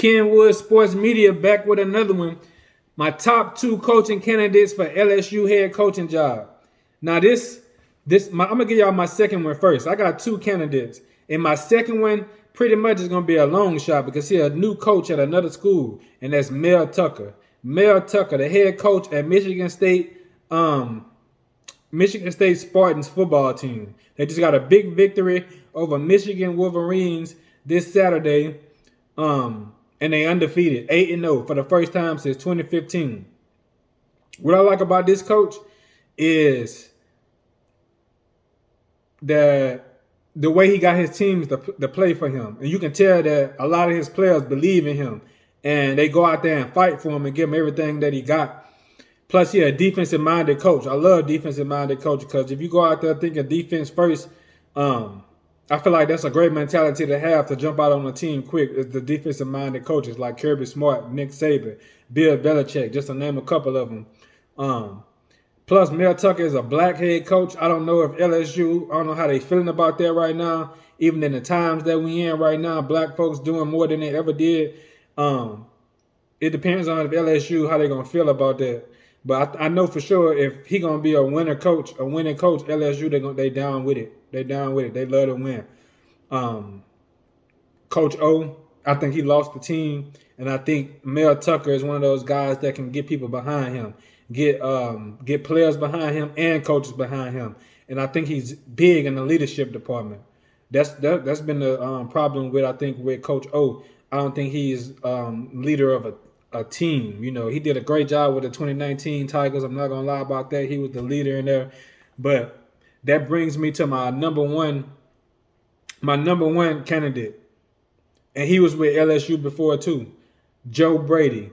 Kenwood Sports Media back with another one. My top two coaching candidates for LSU head coaching job. Now I'm gonna give y'all my second one first. I got two candidates, and my second one pretty much is gonna be a long shot because he's a new coach at another school, and that's Mel Tucker. Mel Tucker, the head coach at Michigan State Spartans football team. They just got a big victory over Michigan Wolverines this Saturday. And they undefeated, 8-0 for the first time since 2015. What I like about this coach is that the way he got his teams to play for him. And you can tell that a lot of his players believe in him. And they go out there and fight for him and give him everything that he got. Plus, he a defensive-minded coach. I love defensive-minded coach because if you go out there thinking defense first, I feel like that's a great mentality to have to jump out on a team quick. Is the defensive-minded coaches like Kirby Smart, Nick Saban, Bill Belichick, just to name a couple of them. Plus, Mel Tucker is a black head coach. I don't know if LSU, I don't know how they feeling about that right now. Even in the times that we in right now, black folks doing more than they ever did. It depends on if LSU, how they going to feel about that. But I know for sure if he gonna be a winning coach, LSU they down with it. They down with it. They love to win. Coach O, I think he lost the team, and I think Mel Tucker is one of those guys that can get people behind him, get players behind him and coaches behind him. And I think he's big in the leadership department. That's been the problem with Coach O. I don't think he's leader of a team. You know, he did a great job with the 2019 Tigers. I'm not gonna lie about that. He was the leader in there. But that brings me to my number one candidate. And he was with LSU before too. Joe Brady.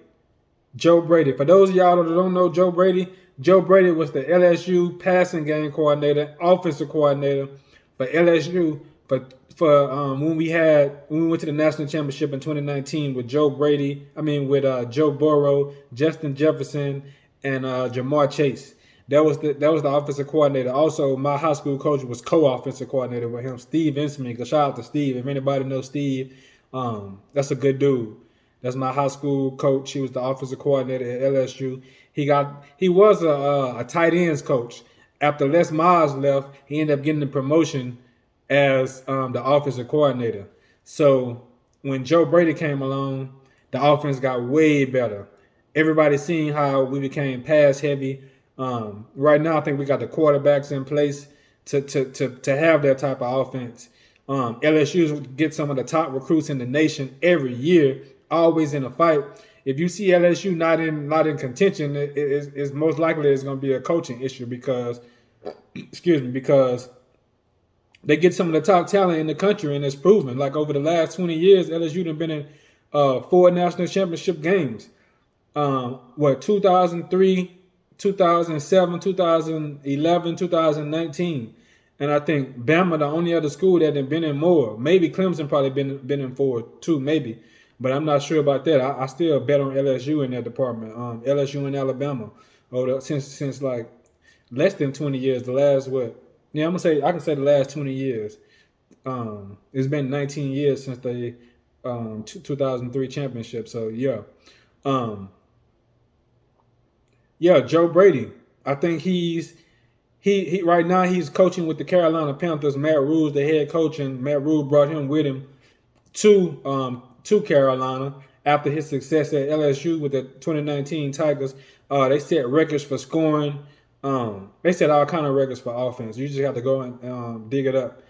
Joe Brady. For those of y'all that don't know Joe Brady was the LSU passing game coordinator, offensive coordinator for LSU when we went to the national championship in 2019 with Joe Burrow, Justin Jefferson, and Jamar Chase. That was the offensive coordinator. Also, my high school coach was co-offensive coordinator with him, Steve Insminger. Shout out to Steve. If anybody knows Steve, that's a good dude. That's my high school coach. He was the offensive coordinator at LSU. He was a tight ends coach. After Les Miles left, he ended up getting the promotion as the offensive coordinator. So when Joe Brady came along, the offense got way better. Everybody's seeing how we became pass heavy. Right now, I think we got the quarterbacks in place to have that type of offense. LSU get some of the top recruits in the nation every year, always in a fight. If you see LSU not in contention, it's most likely it's going to be a coaching issue because they get some of the top talent in the country, and it's proven. Like over the last 20 years, LSU have been in 4 national championship games. 2003, 2007, 2011, 2019. And I think Bama, the only other school that have been in more. Maybe Clemson probably been in 4 too, maybe. But I'm not sure about that. I still bet on LSU in that department. LSU and Alabama. Since like less than 20 years, the last what? Yeah, I can say the last 20 years. It's been 19 years since the 2003 championship. So yeah. Joe Brady. I think he right now he's coaching with the Carolina Panthers. Matt Rule's the head coach, and Matt Rule brought him with him to Carolina after his success at LSU with the 2019 Tigers. They set records for scoring. They set all kind of records for offense. You just have to go and dig it up.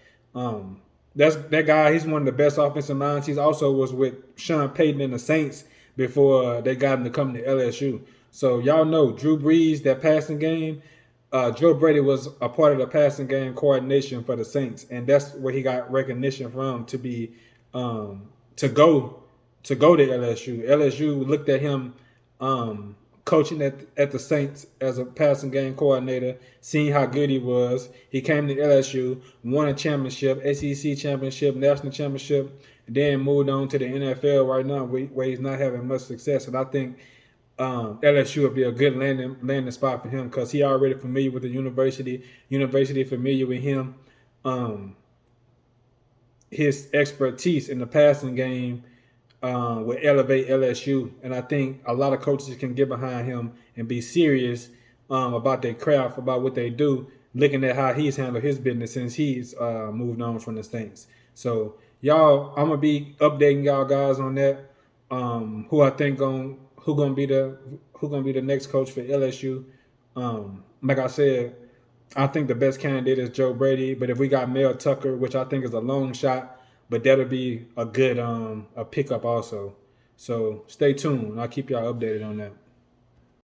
That's that guy. He's one of the best offensive minds. He also was with Sean Payton and the Saints before they got him to come to LSU. So y'all know Drew Brees, that passing game. Joe Brady was a part of the passing game coordination for the Saints, and that's where he got recognition from to be to go to LSU. LSU looked at him coaching at the Saints as a passing game coordinator, seeing how good he was. He came to LSU, won a championship, SEC championship, national championship, and then moved on to the NFL right now where he's not having much success. And I think LSU would be a good landing spot for him because he already familiar with the university familiar with him. His expertise in the passing game will elevate LSU. And I think a lot of coaches can get behind him and be serious about their craft, about what they do, looking at how he's handled his business since he's moved on from the Saints. So y'all, I'm gonna be updating y'all guys on that. Who I think who gonna be the next coach for LSU. Like I said, I think the best candidate is Joe Brady, but if we got Mel Tucker, which I think is a long shot, but that'll be a good a pickup also. So stay tuned. I'll keep y'all updated on that.